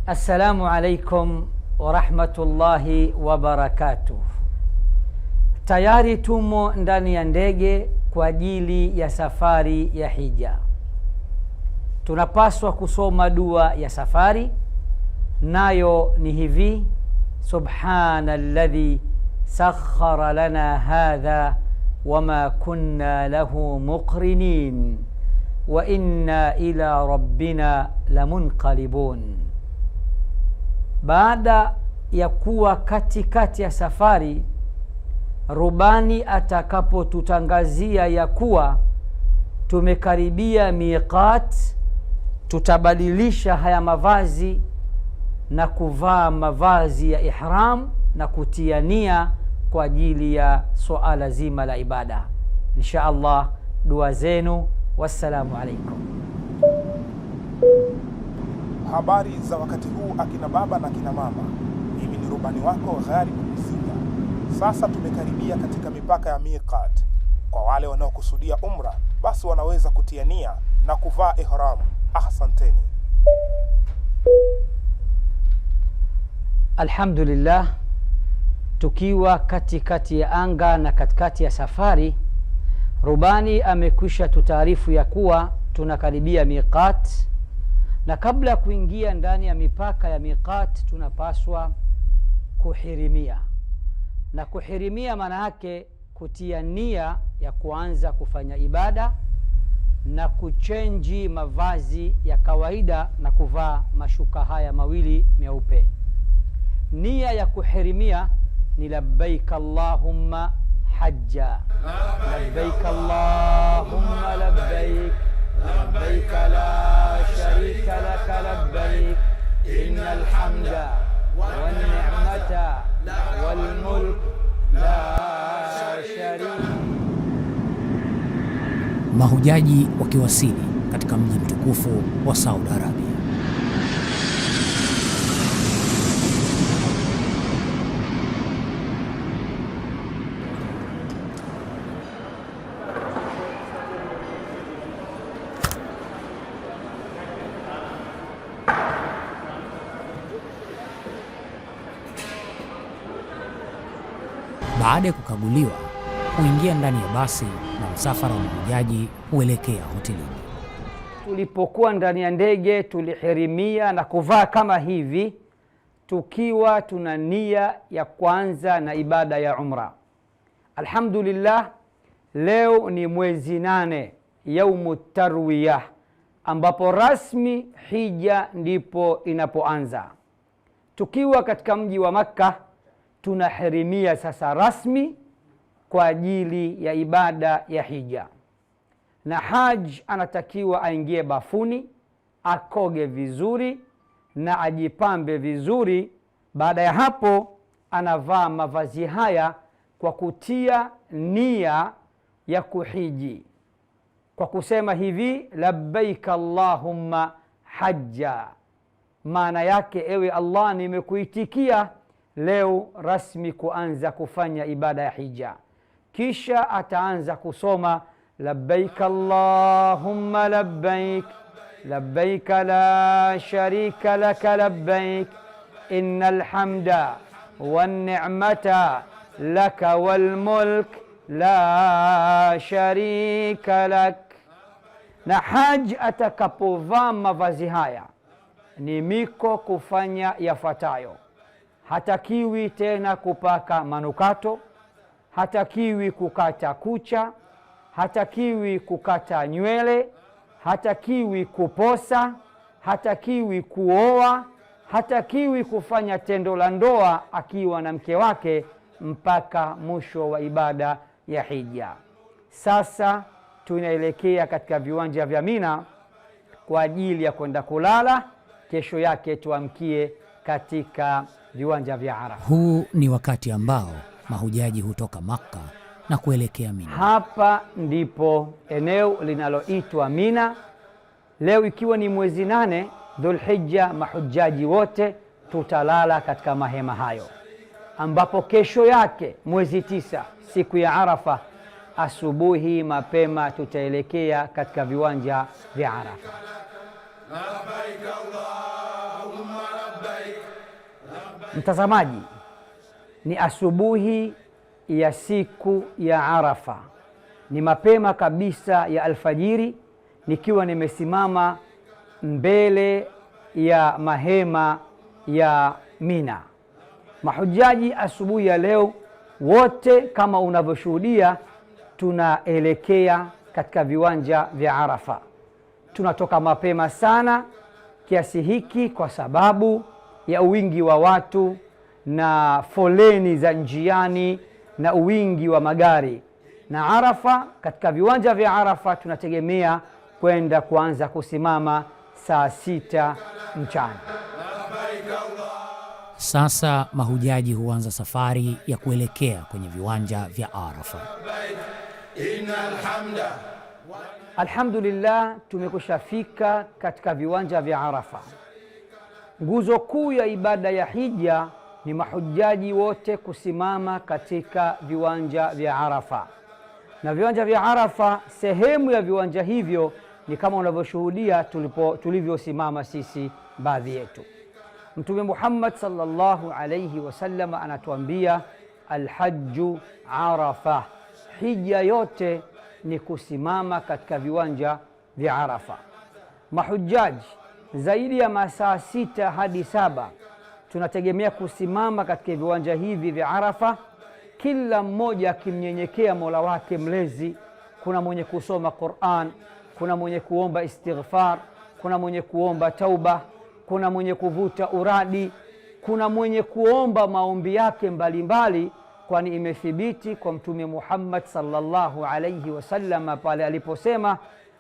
Assalamu alaikum wa rahmatullahi wa barakatuh. Tayari tumo ndani ya ndege kwa ajili ya safari ya hija. Tunapaswa kusoma dua ya safari, nayo ni hivi: subhanalladhi sakhara lana hadha wama kunna lahu muqrinin wa inna ila rabbina lamunqalibun. Baada ya kuwa katikati ya safari, rubani atakapotutangazia ya kuwa tumekaribia miqat, tutabadilisha haya mavazi na kuvaa mavazi ya ihram na kutia nia kwa ajili ya suala zima la ibada. Insha Allah, dua zenu. Wassalamu alaikum. Habari za wakati huu akina baba na akina mama, mimi ni rubani wako Gharib Msinga. Sasa tumekaribia katika mipaka ya miqat. Kwa wale wanaokusudia umra, basi wanaweza kutia nia na kuvaa ihram. Ahsanteni. Alhamdulillah, tukiwa katikati ya anga na katikati ya safari, rubani amekwisha tutaarifu ya kuwa tunakaribia miqat, na kabla ya kuingia ndani ya mipaka ya miqat tunapaswa kuhirimia. Na kuhirimia maana yake kutia nia ya kuanza kufanya ibada na kuchenji mavazi ya kawaida na kuvaa mashuka haya mawili meupe. Nia ya kuhirimia ni labbaik Allahumma hajja, labbaik Allahumma labbaik, labbaik la sharika laka labbaik, innal hamda wan ni'mata wal mulk la sharika. Mahujaji wakiwasili katika mji mtukufu wa Saudi Arabia. Baada ya kukaguliwa, huingia ndani ya basi na msafara wa mahujaji huelekea hotelini. Tulipokuwa ndani ya ndege tulihirimia na kuvaa kama hivi, tukiwa tuna nia ya kwanza na ibada ya umra. Alhamdulillah, leo ni mwezi 8 yaumu tarwiyah, ambapo rasmi hija ndipo inapoanza. Tukiwa katika mji wa Makka tunahirimia sasa rasmi kwa ajili ya ibada ya hija. Na haj anatakiwa aingie bafuni, akoge vizuri na ajipambe vizuri. Baada ya hapo anavaa mavazi haya kwa kutia nia ya kuhiji, kwa kusema hivi labbaik Allahumma hajja. Maana yake, ewe Allah, nimekuitikia leo rasmi kuanza kufanya ibada ya hija. Kisha ataanza kusoma labbaik Allahumma labbaik, labbaik la sharika laka labbaik, innal hamda wan ni'mata laka wal mulk la sharika lak. Na haj atakapovaa mavazi haya ni miko kufanya yafuatayo: hatakiwi tena kupaka manukato, hatakiwi kukata kucha, hatakiwi kukata nywele, hatakiwi kuposa, hatakiwi kuoa, hatakiwi kufanya tendo la ndoa akiwa na mke wake mpaka mwisho wa ibada ya hija. Sasa tunaelekea katika viwanja vya Mina kwa ajili ya kwenda kulala. Kesho yake tuamkie katika viwanja vya Arafa. Huu ni wakati ambao mahujaji hutoka Makka na kuelekea Mina. Hapa ndipo eneo linaloitwa Mina. Leo ikiwa ni mwezi 8 Dhulhijja, mahujaji wote tutalala katika mahema hayo, ambapo kesho yake mwezi 9 siku ya Arafa, asubuhi mapema tutaelekea katika viwanja vya Arafa. Labbaik Allahumma labbaik. Mtazamaji, ni asubuhi ya siku ya Arafa, ni mapema kabisa ya alfajiri, nikiwa nimesimama mbele ya mahema ya Mina. Mahujaji asubuhi ya leo wote kama unavyoshuhudia tunaelekea katika viwanja vya Arafa. Tunatoka mapema sana kiasi hiki kwa sababu ya wingi wa watu na foleni za njiani na wingi wa magari. Na Arafa, katika viwanja vya Arafa tunategemea kwenda kuanza kusimama saa 6 mchana. Sasa mahujaji huanza safari ya kuelekea kwenye viwanja vya Arafa. Alhamdulillah, tumekushafika katika viwanja vya Arafa. Nguzo kuu ya ibada ya hija ni mahujaji wote kusimama katika viwanja vya Arafa. Na viwanja vya Arafa, sehemu ya viwanja hivyo ni kama unavyoshuhudia tulivyosimama sisi baadhi yetu. Mtume Muhammad sallallahu alayhi wasallam anatuambia alhajju Arafa, hija yote ni kusimama katika viwanja vya Arafa. Mahujaji zaidi ya masaa 6 hadi 7 tunategemea kusimama katika viwanja hivi vya Arafa, kila mmoja akimnyenyekea Mola wake mlezi. Kuna mwenye kusoma Qur'an, kuna mwenye kuomba istighfar, kuna mwenye kuomba tauba, kuna mwenye kuvuta uradi, kuna mwenye kuomba maombi yake mbalimbali, kwani imethibiti kwa Mtume Muhammad sallallahu alayhi wasallam pale aliposema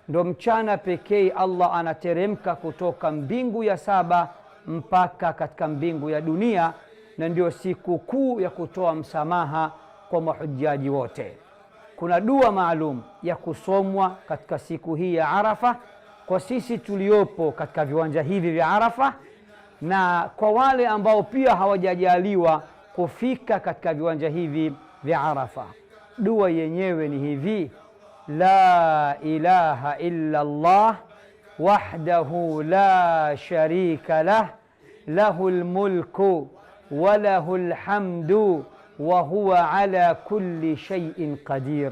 ndo mchana pekee Allah anateremka kutoka mbingu ya 7 mpaka katika mbingu ya dunia, na ndio siku kuu ya kutoa msamaha kwa mahujaji wote. Kuna dua maalum ya kusomwa katika siku hii ya Arafa kwa sisi tuliopo katika viwanja hivi vya Arafa, na kwa wale ambao pia hawajajaliwa kufika katika viwanja hivi vya Arafa. Dua yenyewe ni hivi: la ilaha illa Allah wahdahu la sharika lah, lahul mulku wa lahul hamdu wa huwa ala kulli shay'in qadir.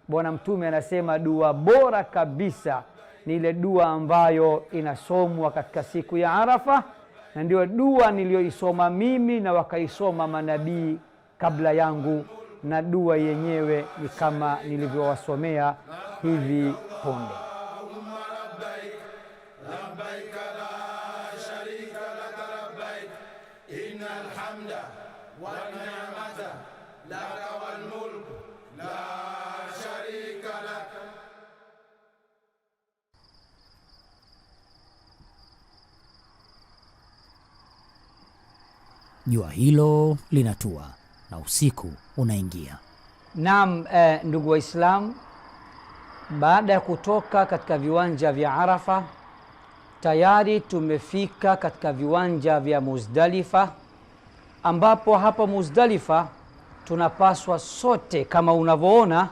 Bwana Mtume anasema dua bora kabisa ni ile dua ambayo inasomwa katika siku ya Arafa, na ndio dua niliyoisoma mimi na wakaisoma manabii kabla yangu, na dua yenyewe ni kama nilivyowasomea hivi punde. Jua hilo linatua na usiku unaingia. Naam, ndugu Waislamu, baada ya kutoka katika viwanja vya Arafa, tayari tumefika katika viwanja vya Muzdalifa, ambapo hapa Muzdalifa tunapaswa sote, kama unavyoona,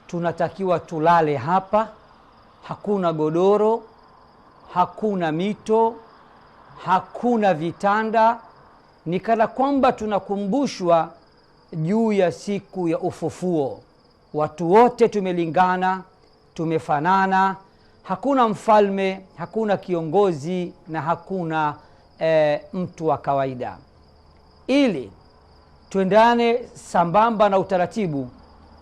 tunatakiwa tulale hapa. Hakuna godoro, hakuna mito, hakuna vitanda. Ni kana kwamba tunakumbushwa juu ya siku ya ufufuo. Watu wote tumelingana, tumefanana, hakuna mfalme, hakuna kiongozi na hakuna mtu wa kawaida. Ili tuendane sambamba na utaratibu,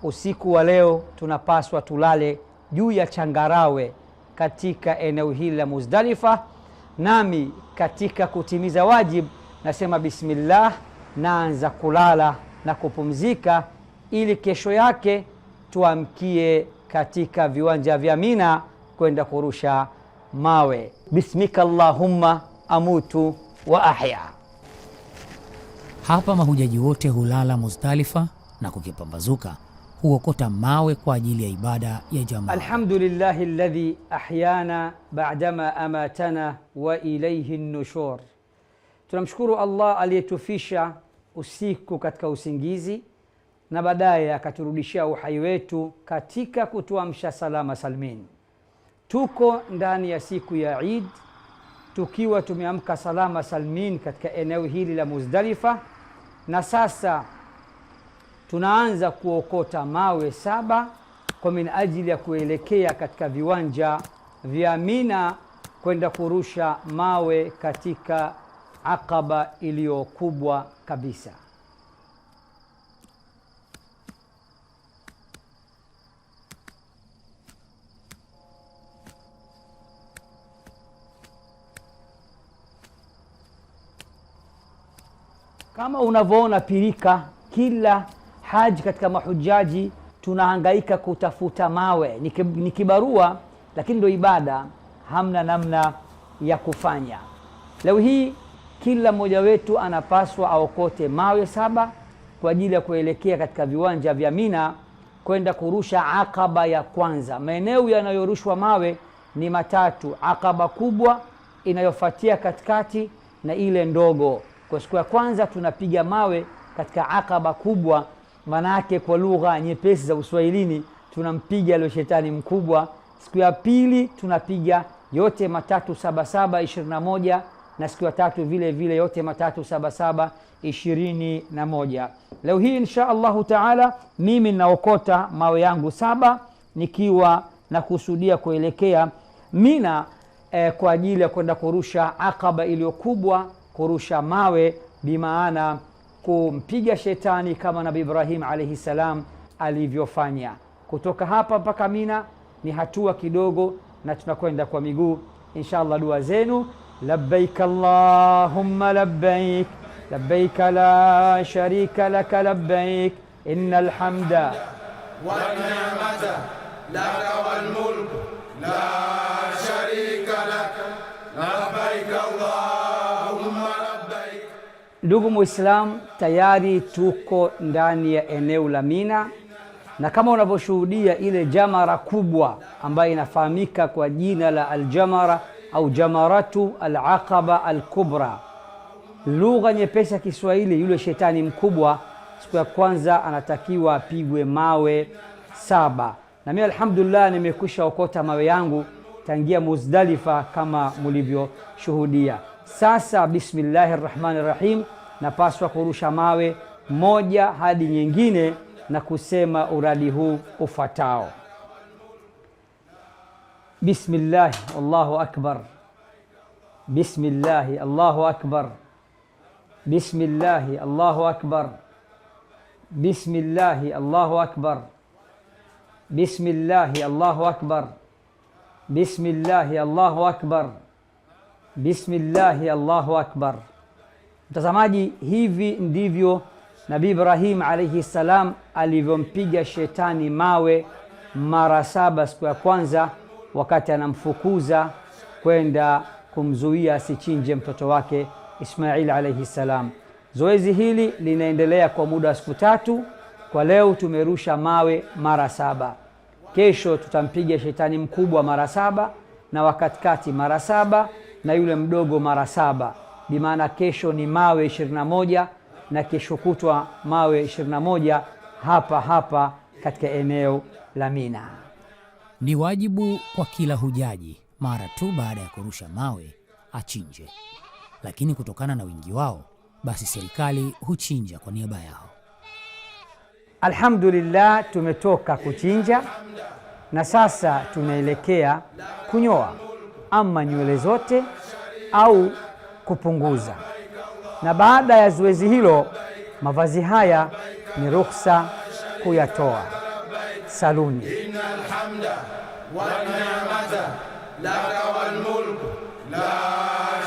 usiku wa leo tunapaswa tulale juu ya changarawe katika eneo hili la Muzdalifa. Nami katika kutimiza wajibu nasema bismillah, naanza kulala na kupumzika, ili kesho yake tuamkie katika viwanja vya Mina kwenda kurusha mawe. Bismika Allahumma amutu wa ahya. Hapa mahujaji wote hulala Muzdalifa, na kukipambazuka huokota mawe kwa ajili ya ibada ya jamaa. Alhamdulillahi alladhi ahyana ba'dama amatana wa ilayhi an-nushur. Tunamshukuru Allah aliyetufisha usiku katika usingizi na baadaye akaturudishia uhai wetu katika kutuamsha salama salmin. Tuko ndani ya siku ya Eid, tukiwa tumeamka salama salmin katika eneo hili la Muzdalifa, na sasa tunaanza kuokota mawe 7 kwa min ajili ya kuelekea katika viwanja vya Mina kwenda kurusha mawe katika Aqaba iliyo kubwa kabisa. Kama unavyoona pirika, kila haji katika mahujaji tunahangaika kutafuta mawe. Ni kibarua, lakini ndio ibada, hamna namna ya kufanya. Leo hii kila mmoja wetu anapaswa aokote mawe 7 kwa ajili ya kuelekea katika viwanja vya Mina kwenda kurusha Aqaba ya kwanza. Maeneo yanayorushwa mawe ni 3: Aqaba kubwa inayofuatia katikati na ile ndogo. Kwa siku ya kwanza tunapiga mawe katika Aqaba kubwa, manake kwa lugha nyepesi za Uswahilini tunampiga ile shetani mkubwa. Siku ya pili tunapiga yote 377 21, na siku ya tatu vile vile yote 377 21. Leo hii insha Allahu taala mimi naokota mawe yangu 7 nikiwa na kusudia kuelekea Mina kwa ajili ya kwenda kurusha Aqaba iliyo kubwa, kurusha mawe bimaana kumpiga shetani kama Nabii Ibrahim alayhi salam alivyofanya. Kutoka hapa mpaka Mina ni hatua kidogo, na tunakwenda kwa miguu inshallah. Dua zenu: labbaik allahumma labbaik labbaik la sharika lak labbaik innal hamda wan ni'mata laka wal mulk la sharika lak labbaik allahumma labbaik. Ndugu Muislam, tayari tuko ndani ya eneo la Mina, na kama unavyoshuhudia ile jamara kubwa ambayo inafahamika kwa jina la aljamara au jamaratu al-Aqaba al-Kubra, lugha nyepesi ya Kiswahili, yule shetani mkubwa siku ya kwanza anatakiwa apigwe mawe 7. Na mimi alhamdulillah nimekwisha okota mawe yangu tangia Muzdalifa kama mlivyoshuhudia. Sasa bismillahirrahmanirrahim, napaswa kurusha mawe moja hadi nyingine na kusema uradi huu ufuatao: bismillah Allahu akbar, bismillah Allahu akbar, bismillah Allahu akbar, bismillah Allahu akbar, bismillah Allahu akbar, bismillah Allahu akbar, bismillah Allahu akbar. Mtazamaji, hivi ndivyo Nabii Ibrahim alayhi salam alivyompiga shetani mawe mara 7 siku ya kwanza, wakati anamfukuza kwenda kumzuia asichinje mtoto wake Ismail alayhi salam. Zoezi hili linaendelea kwa muda wa siku 3. Kwa leo tumerusha mawe mara 7. Kesho tutampiga shetani mkubwa mara 7, na wakatikati mara 7, na yule mdogo mara 7. Bimaana kesho ni mawe 21 na kesho kutwa mawe 21 hapa hapa katika eneo la Mina. Ni wajibu kwa kila hujaji mara tu baada ya kurusha mawe achinje, lakini kutokana na wingi wao, basi serikali huchinja kwa niaba yao. Alhamdulillah, tumetoka kuchinja na sasa tunaelekea kunyoa ama nywele zote au kupunguza. Na baada ya zoezi hilo, mavazi haya ni ruksa kuyatoa saluni. Innal hamda wan ni'mata laka wal mulk la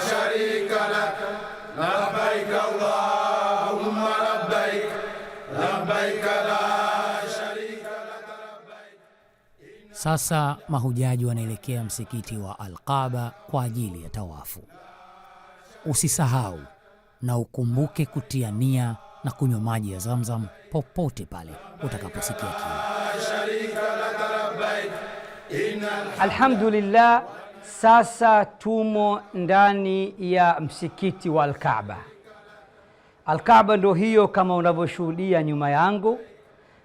sharika lak labbaik allahumma labbaik labbaik la sharika lak labbaik. Sasa mahujaji wanaelekea msikiti wa Al-Kaaba kwa ajili ya tawafu. Usisahau na ukumbuke kutia nia na kunywa maji ya Zamzam popote pale utakaposikia kiu. Alhamdulillah, sasa tumo ndani ya msikiti wa Al-Kaaba. Al-Kaaba ndio hiyo kama unavyoshuhudia nyuma yangu,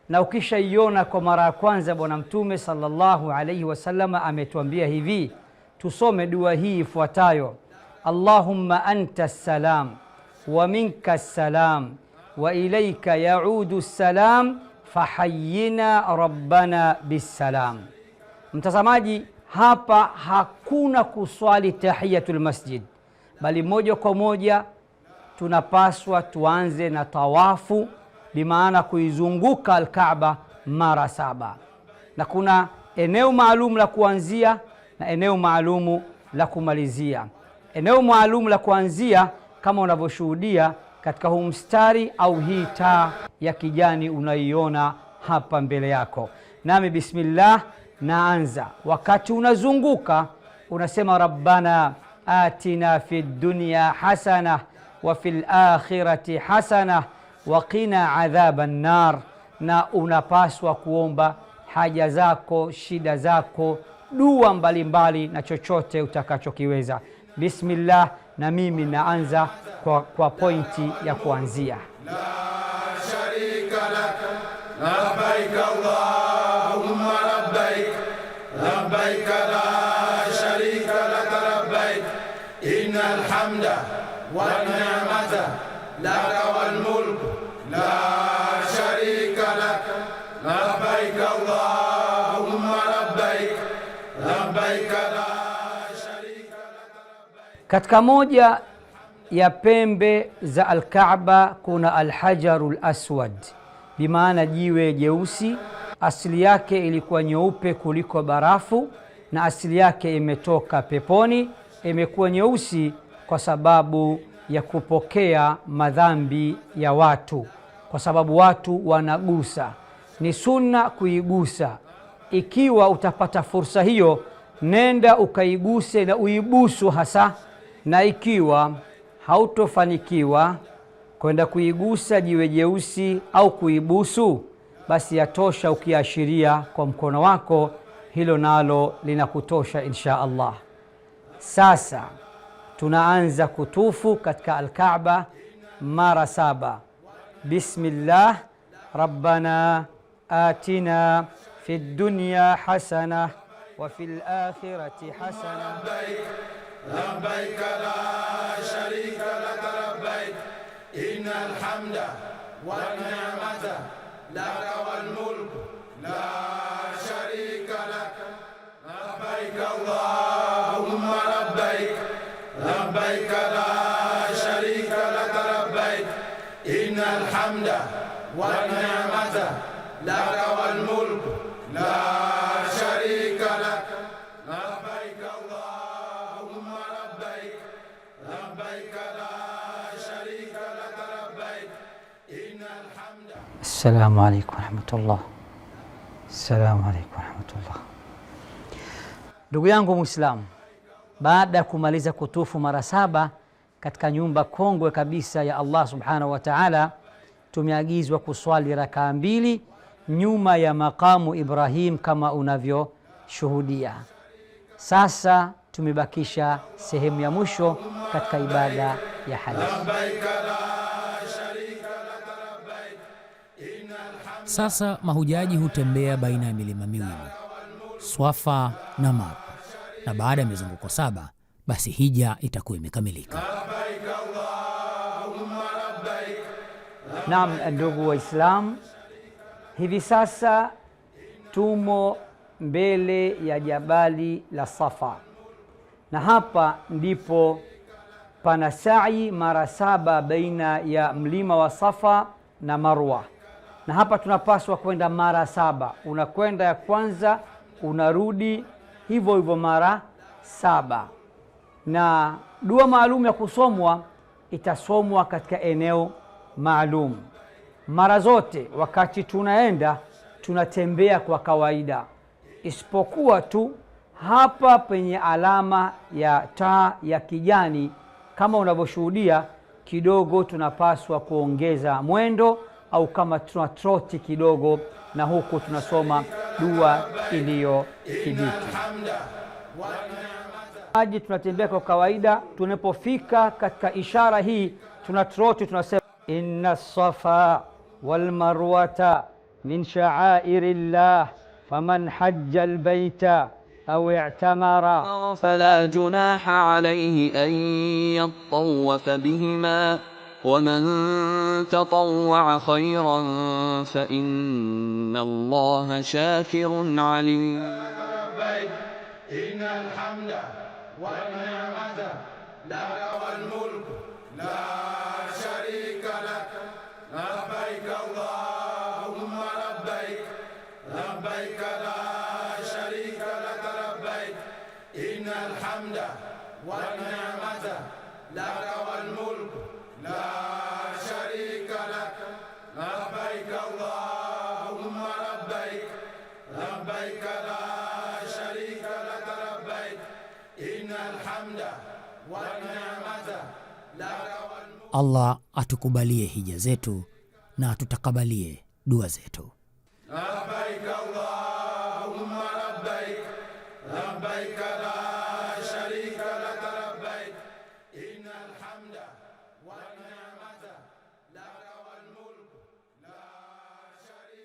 na ukishaiona kwa mara ya kwanza, Bwana Mtume sallallahu alayhi wasallam ametuambia hivi, tusome dua hii ifuatayo: Allahumma anta salam wa minka salam wa ilayka yaudu salam fahayyina rabbana bisalam. Mtazamaji, hapa hakuna kuswali tahiyatul masjid, bali moja kwa moja tunapaswa tuanze na tawafu, bimaana kuizunguka Al-Kaaba mara 7, na kuna eneo maalum la kuanzia na eneo maalumu la kumalizia. Eneo maalum la kuanzia kama unavyoshuhudia katika huu mstari au hii taa ya kijani unaiona hapa mbele yako. Nami bismillah naanza. Wakati unazunguka unasema rabbana atina fid dunya hasana wa fil akhirati hasana wa qina adhaban nar, na unapaswa kuomba haja zako, shida zako, dua mbalimbali na chochote utakachokiweza. Bismillah, na mimi naanza kwa pointi ya kuanzia. La sharika lak labbaik Allahumma labbaik labbaik la sharika lak labbaik innal hamda wan ni'mata laka wal mulk la sharika lak labbaik Allahumma labbaik labbaik la sharika lak. Katika moja ya pembe za Al-Kaaba kuna Al-Hajarul Aswad, bimaana jiwe jeusi. Asili yake ilikuwa nyeupe kuliko barafu, na asili yake imetoka peponi. Imekuwa nyeusi kwa sababu ya kupokea madhambi ya watu, kwa sababu watu wanagusa. Ni sunna kuigusa. Ikiwa utapata fursa hiyo, nenda ukaiguse na uibusu hasa, na ikiwa hautofanikiwa kwenda kuigusa jiwe jeusi au kuibusu, basi yatosha ukiashiria kwa mkono wako, hilo nalo linakutosha insha Allah. Sasa tunaanza kutufu katika Al-Kaaba mara 7. Bismillah, rabbana atina fid dunya hasana wa fil akhirati hasana labbaik la sharika lak labbaik innal hamda wan ni'mata laka wal mulk la sharika lak labbaik Allahumma labbaik labbaik la sharika lak labbaik innal hamda wan ni'mata laka wal mulk la sharika lak labbaik Allahumma labbaik labbaik la sharika lak labbaik innal hamda. Assalamu alaikum warahmatullah. Assalamu alaikum warahmatullah. Ndugu yangu Muislamu, baada ya kumaliza kutufu mara 7 katika nyumba kongwe kabisa ya Allah subhanahu wa ta'ala, tumeagizwa kuswali rakaa 2 nyuma ya makamu Ibrahim kama unavyoshuhudia. Sasa tumebakisha sehemu ya mwisho katika ibada ya haji. Sasa mahujaji hutembea baina ya milima miwili, Swafa na Marwa, na baada ya mizunguko 7 basi hija itakuwa imekamilika. Naam, ndugu Waislamu, hivi sasa tumo mbele ya jabali la Safa, na hapa ndipo pana sa'i mara 7 baina ya mlima wa Safa na Marwa, na hapa tunapaswa kwenda mara 7. Unakwenda ya kwanza, unarudi hivyo hivyo mara 7, na dua maalum ya kusomwa itasomwa katika eneo maalum. Mara zote wakati tunaenda tunatembea kwa kawaida, isipokuwa tu hapa penye alama ya taa ya kijani kama unavyoshuhudia, kidogo tunapaswa kuongeza mwendo, au kama tuna troti kidogo, na huku tunasoma dua iliyothibiti. Haji tunatembea kwa kawaida. Tunapofika katika ishara hii tuna troti, tunasema inna safa wal marwata min sha'airillah faman hajja albayta أو اعتمر فلا جناح عليه أن يطوف بهما ومن تطوع خيرا فإن الله شاكر عليم. لبيك إن الحمد والنعمة لك والملك لا شريك لك لبيك اللهم لبيك لبيك لا شريك لك لبيك إن الحمد والنعمة لك والملك لا شريك لك لبيك اللهم لبيك لبيك لا شريك لك لبيك إن الحمد والنعمة لك والملك. Allah atukubalie hija zetu na atutakabalie dua zetu. لبيك اللهم لبيك لبيك لا شريك لك لبيك إن الحمد والنعمة لك